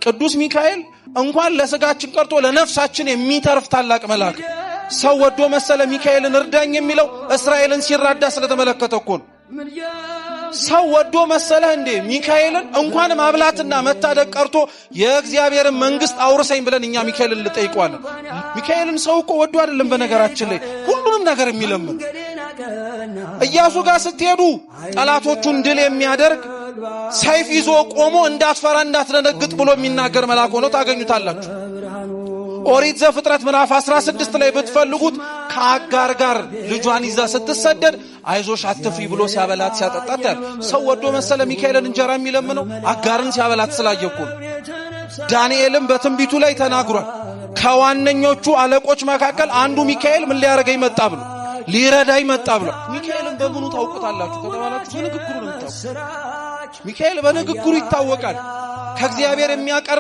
ቅዱስ ሚካኤል እንኳን ለስጋችን ቀርቶ ለነፍሳችን የሚተርፍ ታላቅ መልአክ ሰው ወዶ መሰለ ሚካኤልን እርዳኝ የሚለው እስራኤልን ሲራዳ ስለተመለከተ እኮ ነው ሰው ወዶ መሰለ እንዴ ሚካኤልን እንኳን ማብላትና መታደግ ቀርቶ የእግዚአብሔርን መንግስት አውርሰኝ ብለን እኛ ሚካኤልን ልጠይቀዋለን ሚካኤልን ሰው እኮ ወዶ አይደለም በነገራችን ላይ ሁሉንም ነገር የሚለምን ኢያሱ ጋር ስትሄዱ ጠላቶቹን ድል የሚያደርግ ሰይፍ ይዞ ቆሞ እንዳትፈራ እንዳትደነግጥ ብሎ የሚናገር መልአክ ሆኖ ታገኙታላችሁ ኦሪት ዘፍጥረት ምዕራፍ 16 ላይ ብትፈልጉት ከአጋር ጋር ልጇን ይዛ ስትሰደድ አይዞሽ አትፍሪ ብሎ ሲያበላት ሲያጠጣት ሰው ወዶ መሰለ ሚካኤልን እንጀራ የሚለምነው አጋርን ሲያበላት ስላየኩ ዳንኤልም በትንቢቱ ላይ ተናግሯል ከዋነኞቹ አለቆች መካከል አንዱ ሚካኤል ምን ሊያረጋይ መጣ ብሎ ሊረዳይ መጣ ብሎ ሚካኤልን በምኑ ታውቁታላችሁ ከተባላችሁ በንግግሩ ነው ሚካኤል በንግግሩ ይታወቃል ከእግዚአብሔር የሚያቀርብ